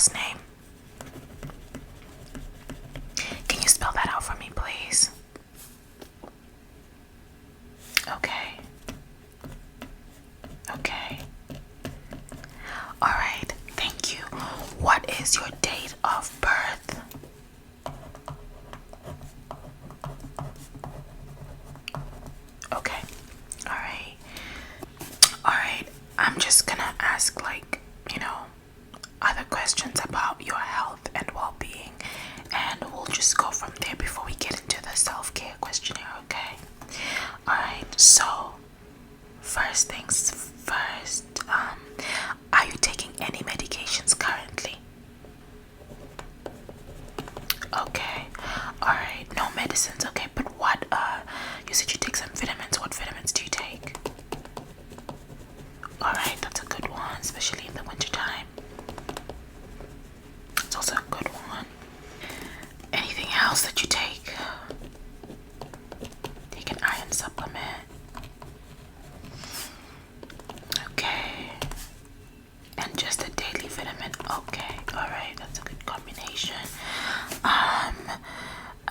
last name? Can you spell that out for me, please? Okay. Okay. Alright, thank you. What is your date of birth? Okay. Alright. Alright. I'm just gonna ask, other questions about your health and well-being, and we'll just go from there before we get into the self-care questionnaire, okay? Alright, so first things first, are you taking any medications currently? Okay. Alright, no medicines, okay, but what, you said you take some vitamins. What vitamins do you take? Alright, that's a good one, especially in the wintertime. It's also a good one. Anything else that you take? Take an iron supplement. Okay. And just a daily vitamin. Okay, alright, that's a good combination.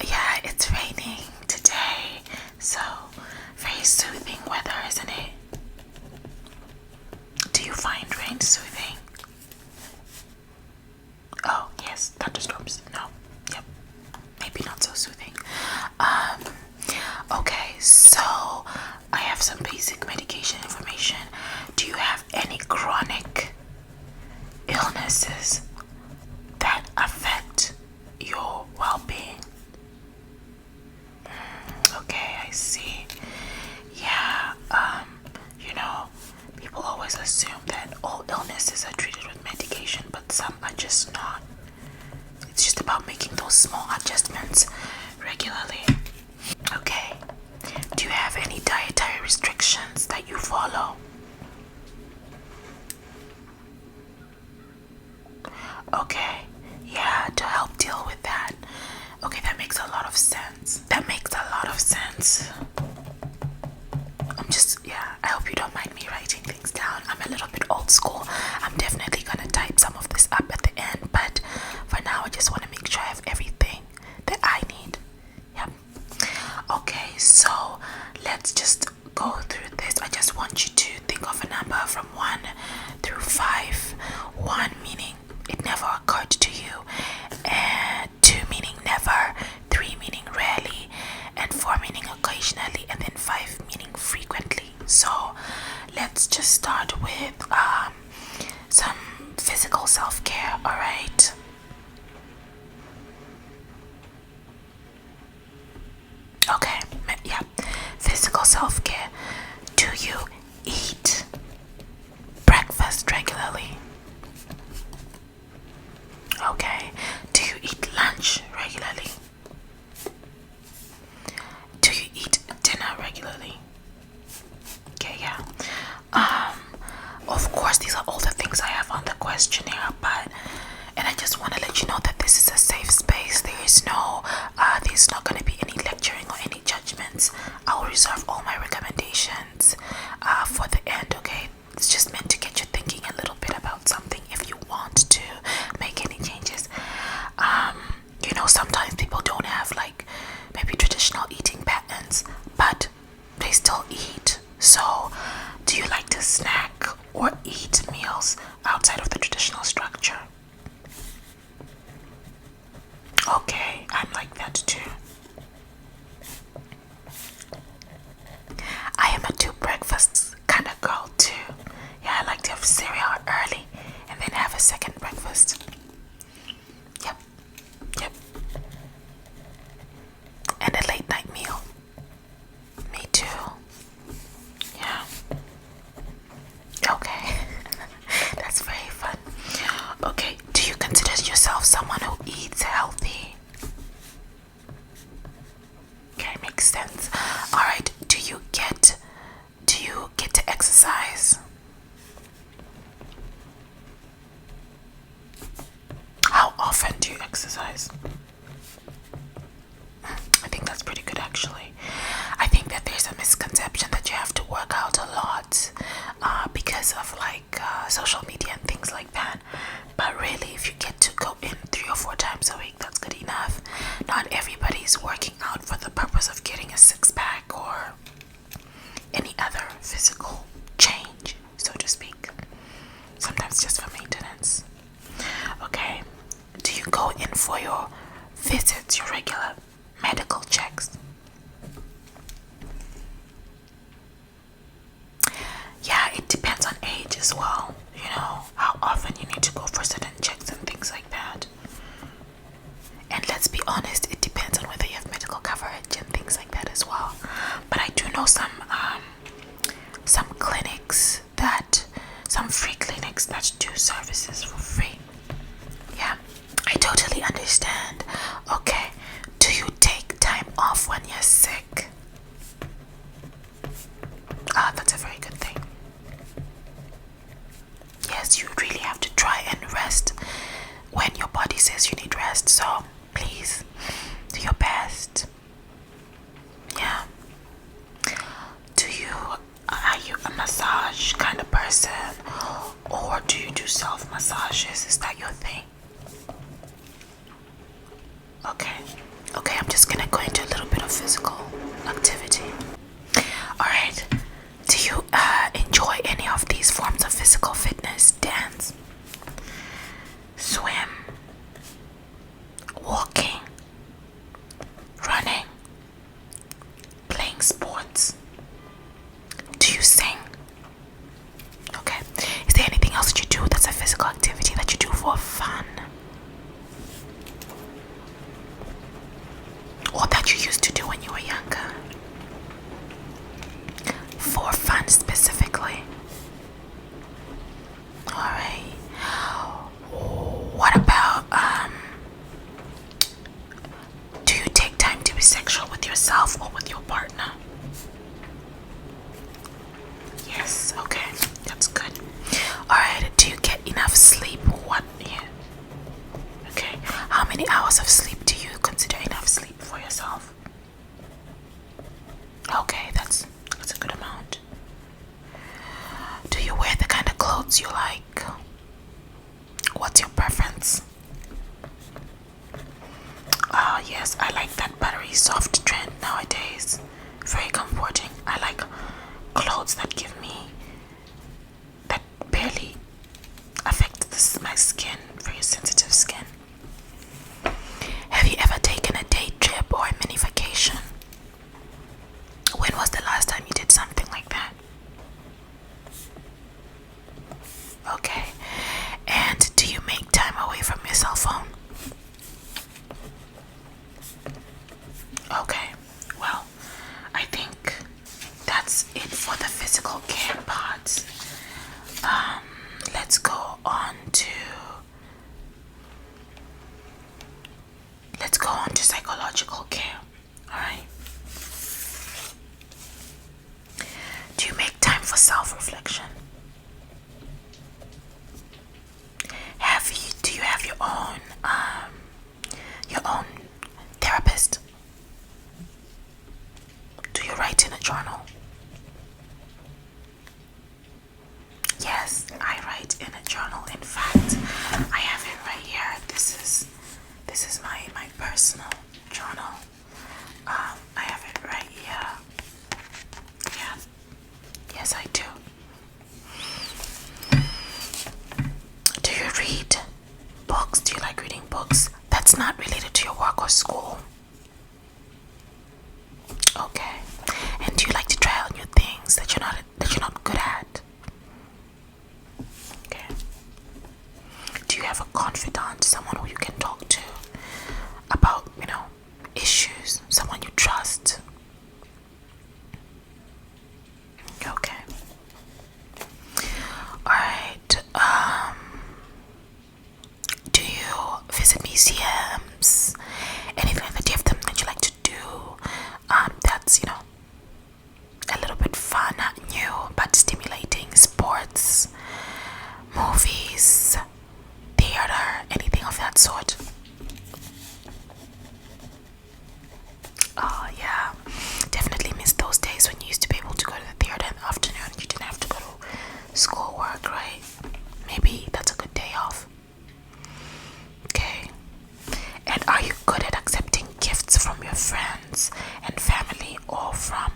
Yeah, it's raining today, so very soothing weather, isn't it? Do you find rain soothing? Oh, yes, thunderstorms. No. Yep. Maybe not so soothing. Okay, so I have some basic medication information. Do you have any chronic illnesses that affect your well-being? Okay, I see. Yeah, people always assume that all illnesses are treated with medication, but some are just not. It's just about making those small adjustments regularly. Okay. Do you have any dietary restrictions that you follow? Okay. Yeah, to help deal with that. Okay, that makes a lot of sense. That makes a lot of sense. I hope you don't mind me writing things down. I'm a little bit old school. I'm definitely gonna type some of this up at the end, but for now, I just want to make sure I have everything that I need. Yep. Okay, so let's just go through this. I just want you to think of a number from 1 through 5. 1 meaning it never occurred to you, and 2 meaning never, 3 meaning rarely, and 4 meaning occasionally, and then 5 meaning frequently. So let's just start with some physical self-care, alright? Okay, yeah, physical self-care. Do you eat breakfast regularly? Okay. Do you eat lunch regularly? Do you eat dinner regularly? Okay, yeah. Of course, these are all the things I have on the questionnaire, and I just want to let you know that this is a safe space. There's not going to be any lecturing or any judgments. I will reserve all my recommendations for the end, okay? It's just meant to get you thinking a little bit about something if you want to make any changes. Sometimes people don't have maybe traditional eating patterns, but they still eat. So, do you like to snack or eat meals outside of the traditional structure? Okay, I'm like that too. I am a 2 breakfasts kind of girl too. Yeah, I like to have cereal early and then have a second breakfast. Yep. And a late night meal. Me too. Yeah. Okay. That's very fun. Okay, do you consider yourself someone who eats healthy? Okay, makes sense. Alright, do you get to exercise? How often do you exercise? I think that's pretty good actually. I think that there's a misconception that you have to work out a lot because of social media and things like that. But really, if you get to clinics that do services for free. Yeah, I totally understand. Okay, do you take time off when you're sick? Ah, that's a very good thing. Yes, you really have to try and rest when your body says you need rest. So please do your best. Yeah. Are you a massage kind of person, or do you do self massages? Is that your thing? Okay. Okay, I'm just gonna go into a little bit of physical activity. Alright. Do you enjoy any of these forms of physical fitness? Dance, swim, walking, running, playing sports? Do you sing? Okay. Is there anything else that you do that's a physical activity that you do for fun? Or that you used to do when you were younger? For fun specifically? Alright. What about, do you take time to be sexual with yourself or with your partner? Yes, okay, that's good. Alright, do you get enough sleep? What? Yeah. Okay, how many hours of sleep do you consider enough sleep for yourself? Okay, that's a good amount. Do you wear the kind of clothes you like? What's your preference? Yes, I like that buttery soft trend nowadays. Very comforting. I like clothes that barely affect my skin, very sensitive skin. Have you ever taken a day trip or a mini vacation? When was the last time you did something like that? Okay. And do you make time away from your cell phone? Okay. Well, I think that's it for the physical care part. Let's go on to psychological care. Alright. Do you make time for self-reflection? Do you have your own therapist? Do you write in a journal? Yes, I write in a journal. In fact, I have it right here. This is my personal journal. I have it right here. Yeah. Yes, I do. Do you read books? Do you like reading books that's not related to your work or school? Okay. And do you like to try out new things that you're not good at? Okay. Do you have a confidant, someone who you can talk to about, issues, someone you trust? Okay. Alright. Do you visit museums? Anything like that? Do you have them that you like to do? That's, a little bit fun, not new, but stimulating. Sports, movies, theater, anything of that sort. Oh yeah, definitely miss those days when you used to be able to go to the theater in the afternoon. You didn't have to go to school, work, right? Maybe that's a good day off. Okay. And are you good at accepting gifts from your friends and family, or from,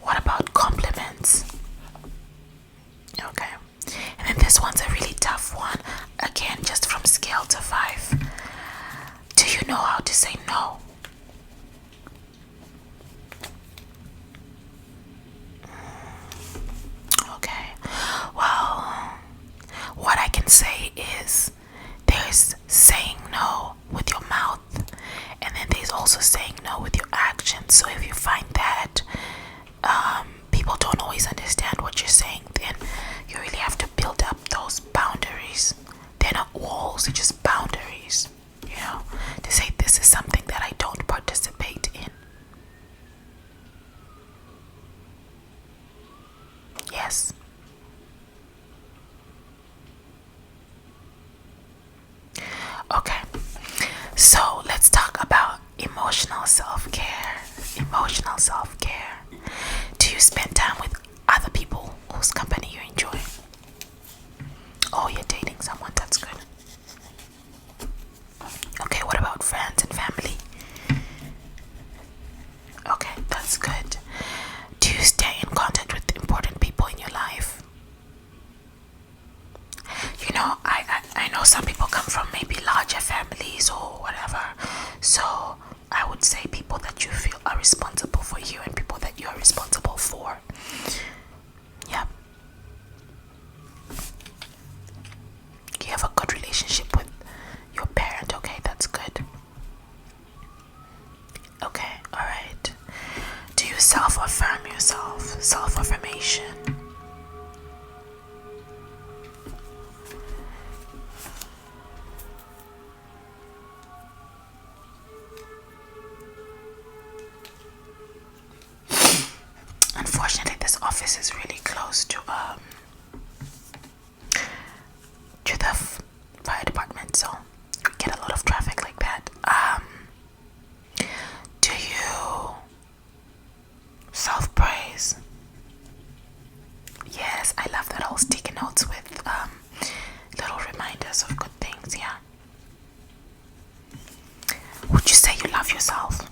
what about compliments? Okay. And then this one's a really tough one. Again, just from scale to 5. Do you know how to say no? Okay. Well, what I can say is there's saying no with your mouth, and then there's also saying no with your actions. So if you find that people don't always understand what you're saying, then you really have to build Emotional self-care. Emotional self-care. Do you spend time with other people whose company you enjoy? Oh, you're dating someone, that's good. Okay, what about friends and family? Okay, that's good. Do you stay in contact with important people in your life? You know, I know some people come from maybe larger families or whatever. So I would say people that you feel are responsible for you and people that you are responsible for. Yep. You have a good relationship with your parent. Okay, that's good. Okay, alright. Do you self-affirm yourself? Self-affirmation. Unfortunately, this office is really close to the fire department, so we get a lot of traffic like that. Do you self-praise? Yes, I love that whole sticky notes with little reminders of good things. Yeah. Would you say you love yourself?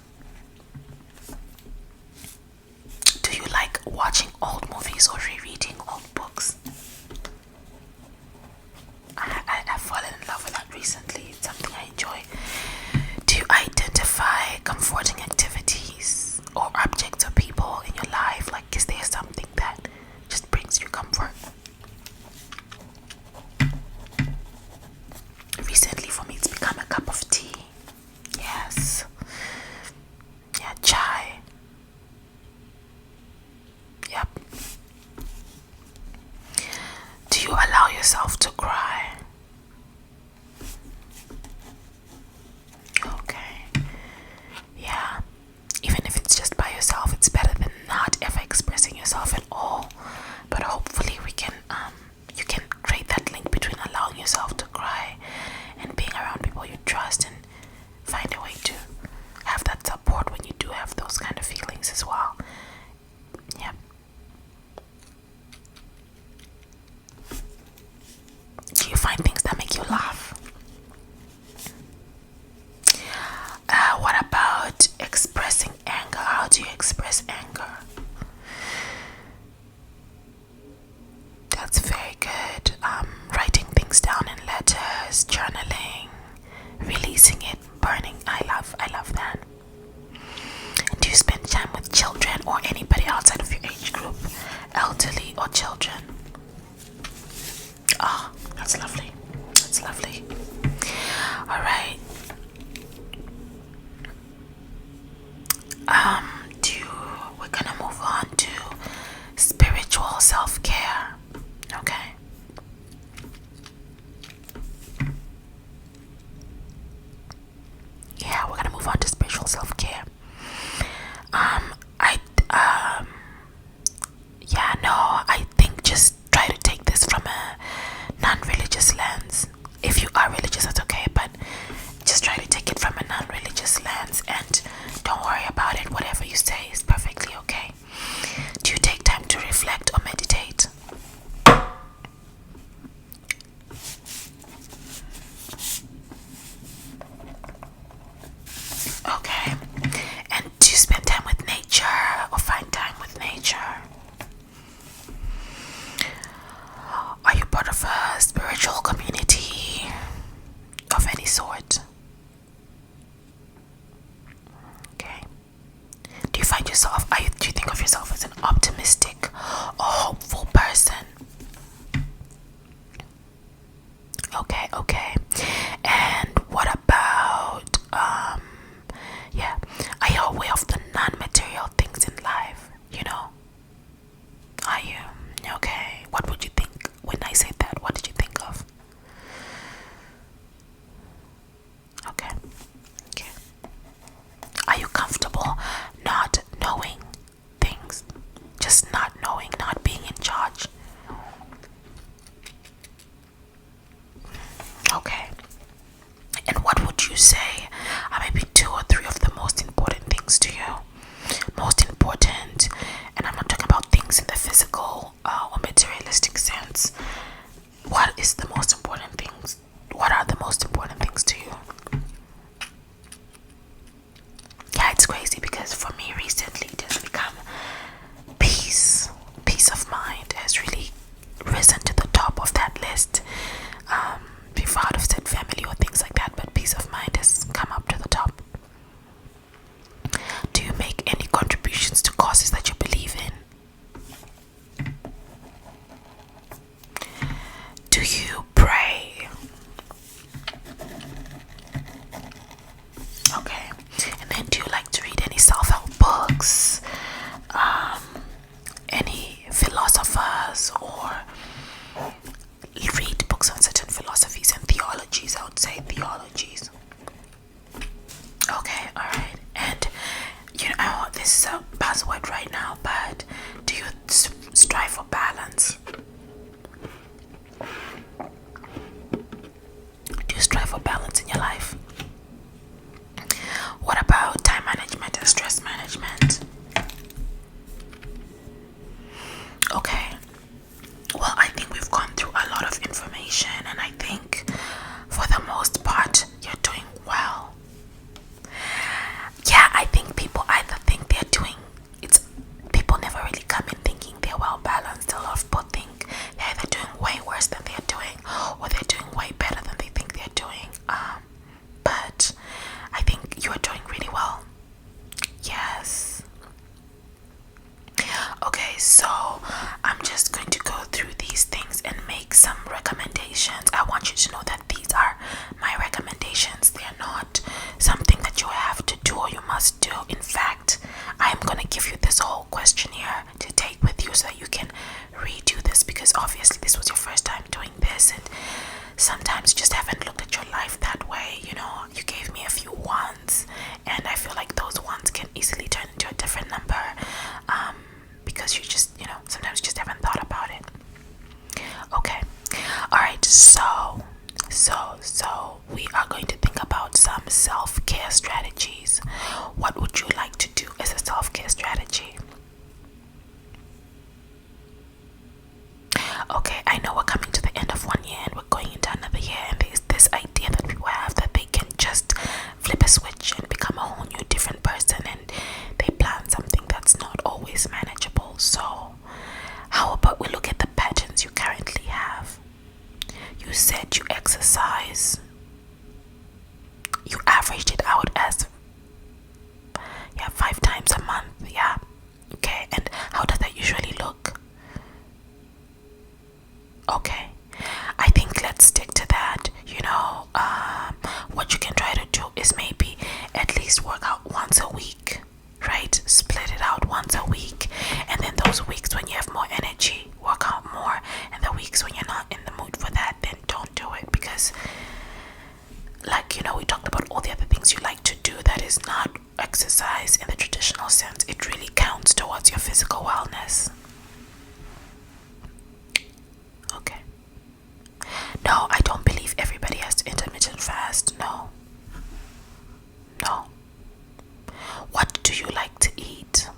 Do you like watching old movies or rereading old books? I've fallen in love with that recently. It's something I enjoy. Do you identify comforting activities or objects or people in your life? Like, is there something that just brings you comfort? Recently, for me, it's become a cup of tea. Yes. Yeah, chai. Yep. Do you allow yourself to cry? Okay. Yeah. Even if it's just by yourself, it's better than not ever expressing yourself at all. But hopefully you can create that link between allowing yourself to cry and being around people you trust and find a way to have that support when you do have those kind of feelings as well. Yeah. Do you find things that make you laugh? What about expressing anger? How do you express anger? That's very good. Writing things down in letters, journaling, releasing it, burning. I love that. And do you spend time with children or anybody outside of your age group, elderly or children? Oh, that's lovely. That's lovely. All right. We're gonna move on to spiritual self-care. Okay. Yeah, we're gonna move on to spiritual self-care. I think just try to take this from a non-religious lens. If you are religious, that's okay, but just try to take it from a non-religious lens and don't worry about it. Whatever you say is perfectly okay. Do you take time to reflect or meditate? Okay. And do you spend time with nature or find time with nature? Are you part of a spiritual community of any sort? Okay. Do you find yourself, do you think of yourself as an optimistic or hopeful person? Okay. And what about, are you aware of the non-material things in life, you know? Are you? Okay. What would you think when I said that? What did you think of? Okay. Are you comfortable not knowing things? Just not knowing, not being in charge? Okay. And what would you say are maybe 2 or 3 of the most important said you exercise. You averaged it out as 5 times a month. Yeah. Okay. And how does that usually look? Okay. I think let's stick to that. What you can try to do is maybe at least work out once a week, right? Split it out once a week, and then those weeks when you have more energy, work out more, and the weeks when you're not in the mood for that, then don't do it, because we talked about all the other things you like to do that is not exercise in the traditional sense. It really counts towards your physical wellness. Okay. No, I don't believe everybody has to intermittent fast. No. What do you like to eat?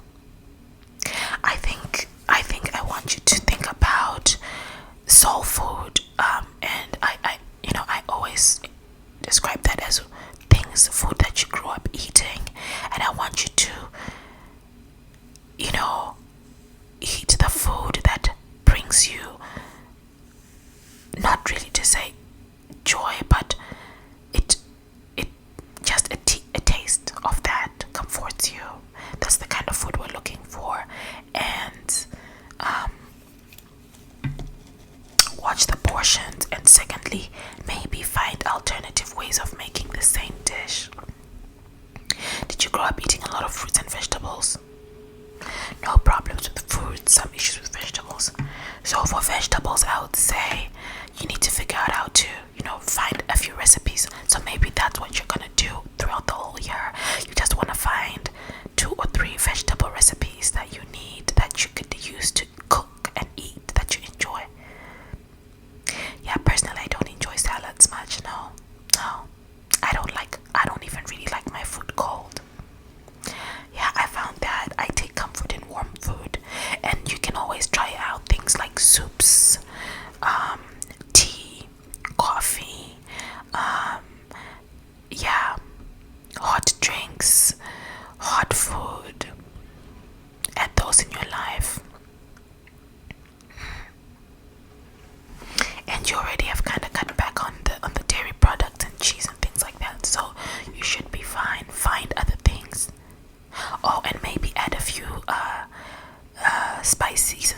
I think I want you to think about soul food. And I always describe that as food that you grew up eating, and I want you to, eat the food that brings you, not really to say joy, but it just a taste of that comforts you. That's the kind of food we're looking for. And watch the portions, and secondly, maybe find alternative ways of making the same dish. Did you grow up eating a lot of fruits and vegetables? No problems with fruits, some issues with vegetables. So for vegetables, I would say you need to figure out how to, find a few recipes. So maybe that's what you're gonna do throughout the whole year. You just want to find 2 or 3 vegetable recipes that you need, that you could use to cook and eat, that you enjoy. Yeah, personally, I don't enjoy salads much. No, I don't even really like my food cold. Yeah, I found that I take comfort in warm food, and you can always try out things like soups, tea, coffee, hot drinks, hot food. Add those in your life. And you already have kind of cut back on the dairy products and cheese and things like that, so you should be fine. Find other things. Oh, and maybe add a few spices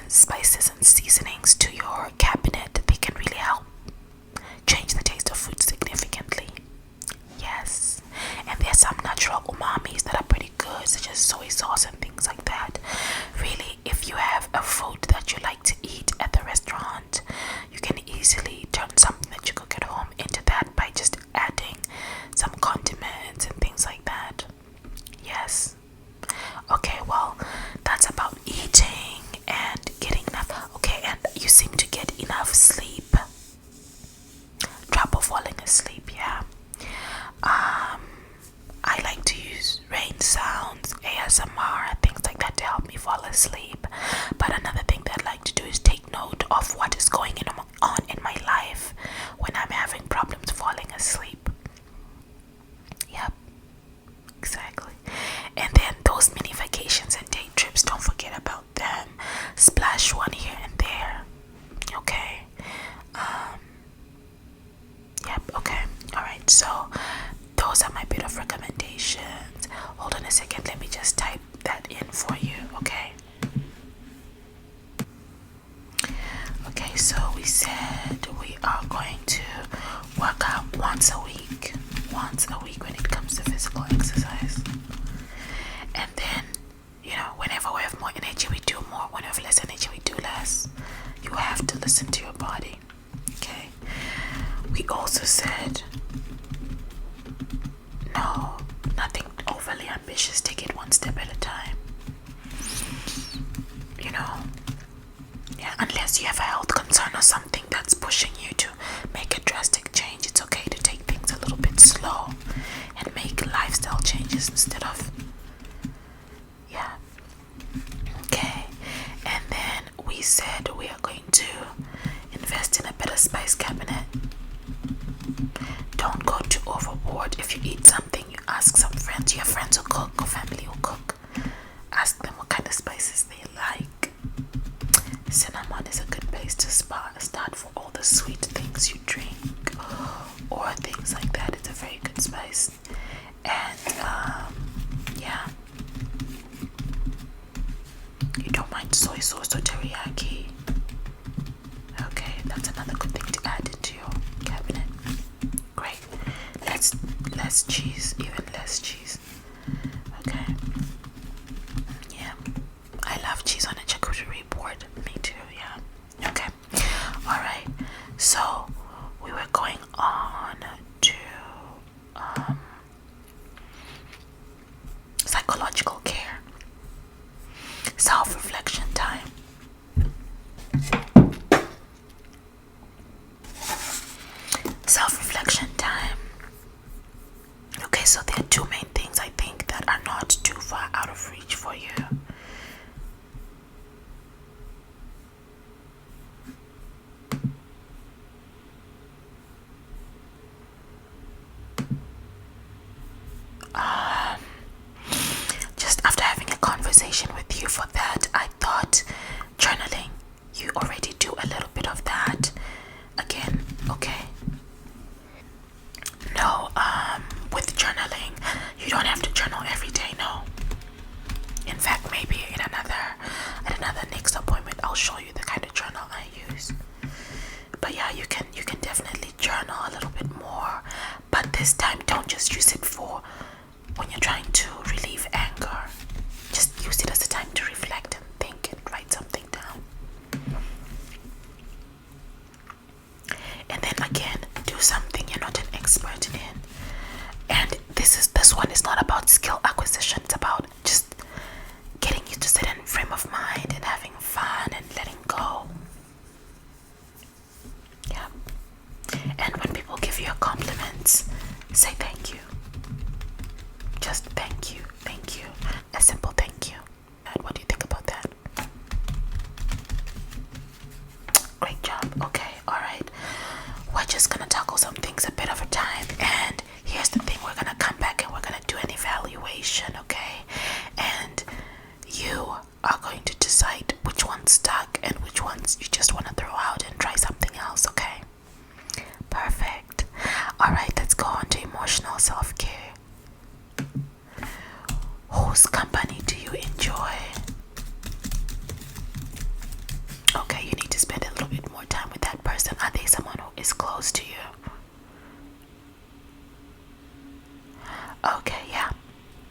and seasonings to your cabinet. They can really help change the taste of food significantly. Yes. And there's some natural umamis that are pretty good, such as soy sauce and things like that. Really, if you have a food that you like to eat at the restaurant, you can easily turn something that you cook at home into that by just adding some condiments and things like that. Yes. Okay, well, that's about eating and getting enough. Okay, and you seem to get enough sleep. Trouble falling asleep, yeah. I like to use rain sounds, ASMR, things like that to help me fall asleep. But another thing that I like to do is take note of what is going on in my life when I'm having problems falling asleep. Yep, exactly. And then those mini vacations and day trips, don't forget about them. Splash one here and there. Okay. Yep, okay. Alright, so those are my bit of recommendations. Hold on a second, let me just type that in for you, okay? Okay, so we said we are going to work out once a week when it comes to physical exercise. And then, whenever we have more energy, we do more. When we have less energy, we do less. You have to listen to your body, okay? We also said, no, nothing overly ambitious. Take it one step at a time. Yeah, unless you have a health concern or something that's pushing you to make a drastic change, it's okay to take things a little bit slow and make lifestyle changes instead of, yeah. Okay, and then we said we are going to invest in a better spice cabinet. Don't go too overboard. If you eat something, you ask some friends. You have friends who cook or family who cook. Ask them what kind of spices they like. Cinnamon is a good place to start for all the sweet things you drink. that's another good thing to add into your cabinet. Great. Less cheese, even less cheese. Okay. Yeah. I love cheese on a charcuterie board. Me too, yeah. Okay. Alright. So we were going on to psychological care. Self-reflection time. Self-reflection time. Okay, so there are two main things I think that are not too far out of reach for you. Just after having a conversation with you for that, I thought journaling, you already do a little bit of that. Again, okay? No, with journaling, you don't have to journal every day, no. In fact, maybe at another next appointment, I'll show you the kind of journal I use. But yeah, you can definitely journal a little bit more. But this time, don't just use it for when you're trying to relieve anger. Just use it as a time to reflect and think and write something down. And then again, do something you're not an expert in. And this one is not about skill acquisition. It's about just getting you to sit in frame of mind and having fun and letting go. Yeah. And when people give you a compliment, say thank you. Just thank you. Thank you. A simple thank you. And what do you think about that? Great job. Okay. Alright. We're just gonna tackle some things a bit of a time. And here's the thing. We're gonna come back and we're gonna do an evaluation, okay? And you are going to decide which ones stuck and which ones you just want to throw out and try something else, okay? Perfect. Alright, let's go on to emotional self-care. Whose company do you enjoy? Okay, you need to spend a little bit more time with that person. Are they someone who is close to you? Okay, yeah.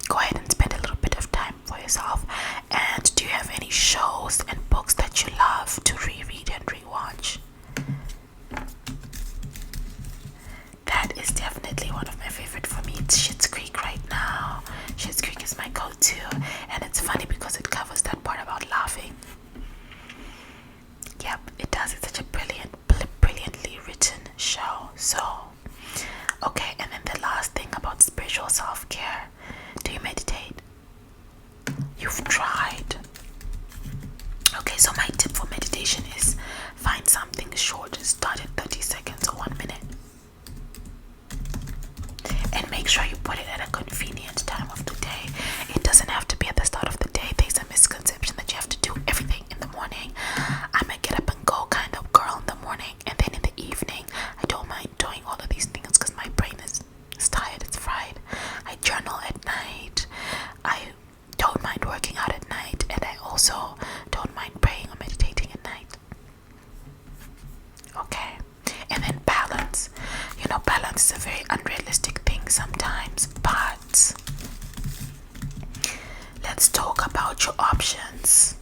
Go ahead and spend a little bit of time for yourself. And do you have any shows and books that you love to reread and rewatch? That is definitely one of my favorite for me. It's Schitt's Creek right now. Schitt's Creek is my go-to, and it's funny because it covers that part about laughing. Yep, it does. It's such a brilliantly written show. So, okay, and then the last thing about spiritual self-care. Do you meditate? You've tried. Okay, so my tip for meditation is find something short. Start at 30 seconds or 1 minute. And make sure you put it at a convenient time of the day. It doesn't have to be at the start of the day. There's a misconception that you have to do everything in the morning. I'm a get up and go kind of girl in the morning, and then in the evening I don't mind doing all of these things because my brain is tired, it's fried. I journal at night. I don't mind working out at night, and I also don't mind praying or meditating at night. Okay. And then balance. You know, balance is a very unrealistic thing sometimes, but let's talk about your options.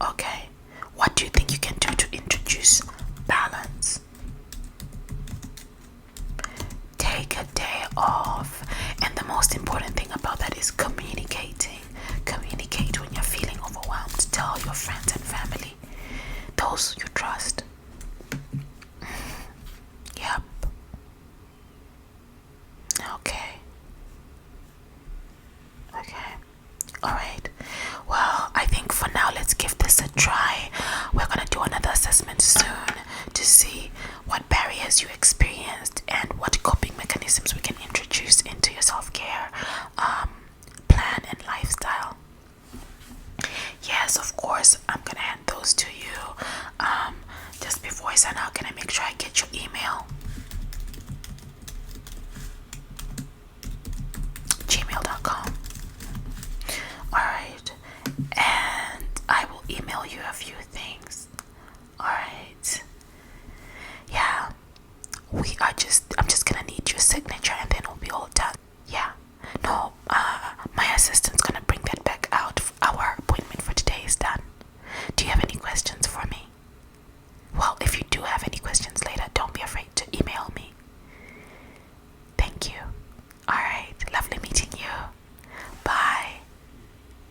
Okay. What do you think you can do to introduce balance? Take a day off. And the most important thing about that is communicating. Communicate when you're feeling overwhelmed. Tell your friends and family, those you trust. Yep. Okay. Alright. Well, I think for now let's give this a try. We're gonna do another assessment soon to see what barriers you experienced and what coping mechanisms we can introduce into your self-care plan and lifestyle. Yes, of course, I'm gonna hand those to you. Just before I sign out, can I make sure I get your email? gmail.com. Alright, and I will email you a few things. Alright, we are just